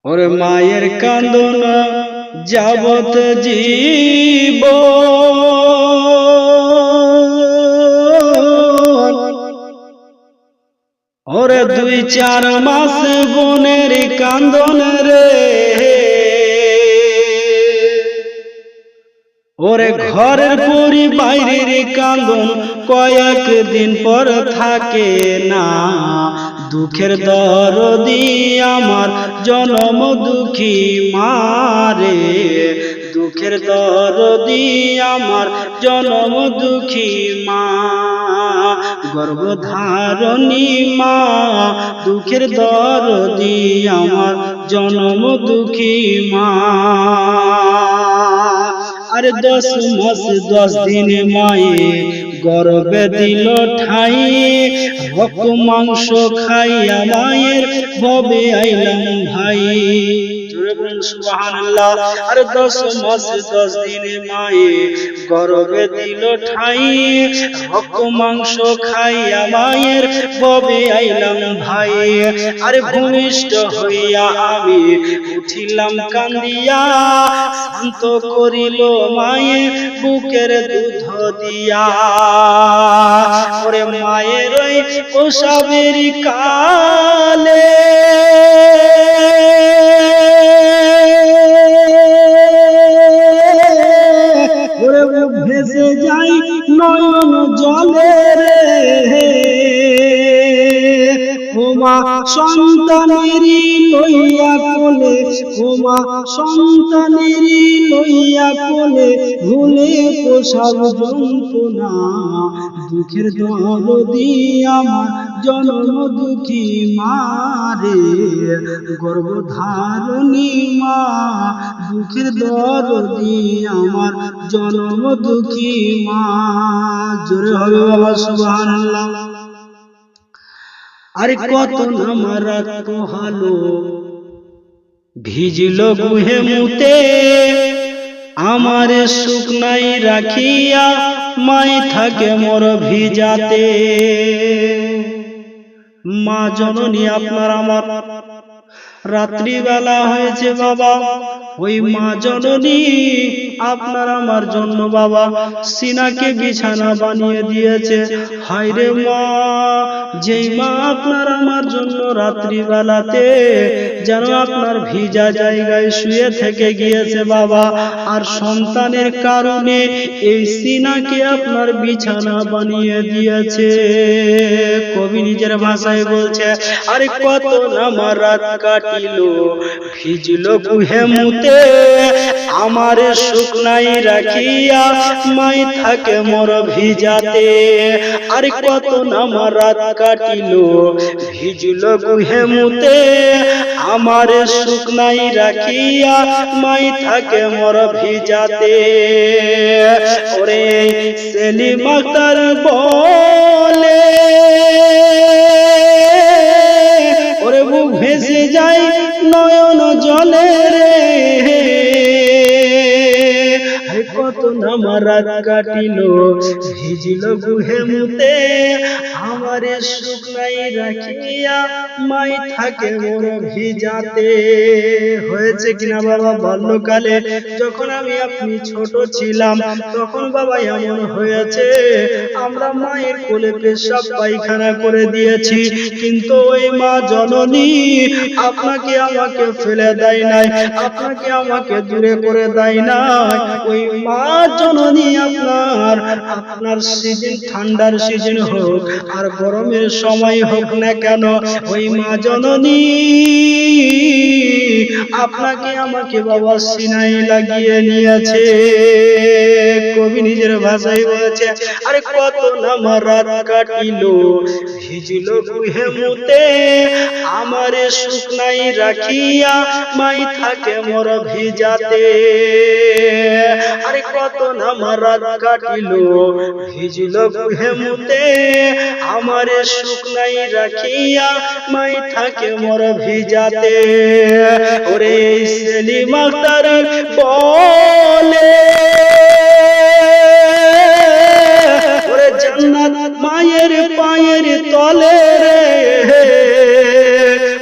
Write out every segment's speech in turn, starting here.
ওরে মায়ের কান্দন যাবত জীব, ওরে 2-4 মাস বোনের কান্দন রে, ওরে ঘরের পরি বাইরের কান্দন কয়েকদিন পর থাকে না। দুঃখের দরদি আমার জনম দুঃখী মারে, দুঃখের দরদি আমার জনম দুঃখী মা, গর্ভধারণী মা, দুঃখের দরদি আমার জনম দুঃখী মা। আরে 10 মাস 10 দিন মায়ে গর্ভে দিল ঠাই, রক্ত মাংস খাইয়া মায়ের ভবে আইলাম ভাই। সুবহানাল্লাহ। আরে 10 মাস 10 দিন মায়ে গর্ভে দিল ঠাই, রক্ত মাংস খাইয়া মায়ের ভবে আইলাম ভাই। আরে ভূমিষ্ঠ হইয়া আমি উঠিলাম কান্দিয়া, শান্ত করিল মায়ের বুকের দুধ দিয়া। ওরে মায়ের ওই প্রসবের কালে ভেসে যাই নয়ন জলে রে, ওমা সন্তানেরই লইয়া কোলে, ওমা সন্তানেরই লইয়া কোলে, ভুলে প্রসব যন্ত্রণা, দুঃখের দরদি আমার জনম দুঃখী মারে, গর্ভধারণী মা, দুঃখের দরদি আমার জনম দুঃখী মা। জোরে হবে বাবা সুবহানাল্লাহ। আরে কত আমার পোহালো ভিজল গুহে মুতে, আমারে শুকনাই রাখিয়া মাই থাকে মোর ভিজাতে। মা জননী আপনার আমার রাত্রিবেলা হয়েছে বাবা, ওই মা জননী আপনার আমার জন্য বাবা সিনাকে বিছানা বানিয়ে দিয়েছে। হায়রে মা, যেই মা আপনার আমার জন্য রাত্রিবেলাতে যেন আপনার ভিজা জায়গায় শুয়ে থেকে গিয়েছে বাবা, আর সন্তানের কারণে এই সিনাকে আপনার বিছানা বানিয়ে দিয়েছে। কবি নিজের ভাষায় বলছে, আরে কত আমার রাত কাটিল ভিজল গুহে মুতে, আমারে শুকনাই রাখিয়া মাই থাকে মোর ভিজাতে। আরে কত আমার রাত কাটিল ভিজল গুহে মুতে, আমারে শুকনাই রাখিয়া মাই থাকে মোর ভিজাতে। ওরে সেলিম আক্তার বলে, ওরে বুক ভেসে যায় নয়ন জলে রে, কত আমার রাত কাটিল ভিজিল গুহে মুতে, আমারে শুকনাই রাখিয়া মাই থাকে মোর ভিজাতে। হয়েছে কিনা বাবা, বাল্যকালে যখন আমি আপনি ছোট ছিলাম তখন বাবা এমন হয়েছে আমরা মায়ের কোলে পেশাব পায়খানা করে দিয়েছি, কিন্তু ওই মা জননী আপনাকে আমাকে ফেলে দেয় নাই, আপনাকে আমাকে দূরে করে দেয় নাই। ওই মা জননী আপনার সিজন ঠান্ডার সিজন হোক আর গরমের সময় হোক না কেন, ওই মা জননী আপনাকে আমাকে বাবা সিনাই লাগিয়ে নিয়েছে। কবি নিজের ভাষায় বলেছে, আরে কত আমার রাত কাটিল ভিজিল গুহে মুতে, আমারে শুকনাই রাখিয়া মাই থাকে মোর ভিজাতে। আরে কত আমার রাত কাটিল ভিজিল গুহে মুতে, আমারে শুকনাই রাখিয়া মাই থাকে মোর ভিজাতে। ওরে সেলিম আক্তার বলে, ওরে জান্নাত মায়ের পায়ের তলে রে,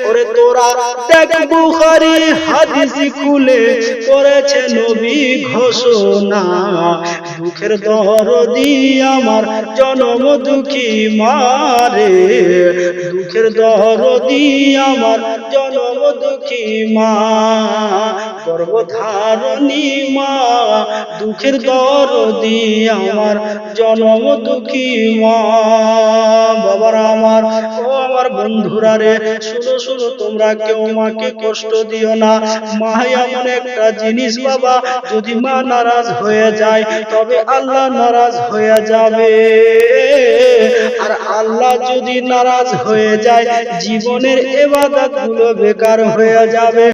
ওরে তোরা দেখ বুখারী হাদিস খুলে করেছে নবী ঘোষণা, দুঃখের দরদি আমার জনম দুঃখী মারে, দুঃখের দরদি আমার জনম দুঃখী মা, গর্ভধারণী মা, দুঃখের দরদি আমার জনম দুঃখী মা। বাবারা আমার, ও আমার বন্ধুরা রে, শুনো শুনো, তোমরা কেউ মাকে কষ্ট দিও না। মা এমন একটা জিনিস বাবা, যদি মা নারাজ হয়ে যায় তবে আল্লাহ নারাজ হয়ে যাবে, আর আল্লাহ যদি নারাজ হয়ে যায় জীবনের ইবাদত গুলো বেকার হয়ে যাবে।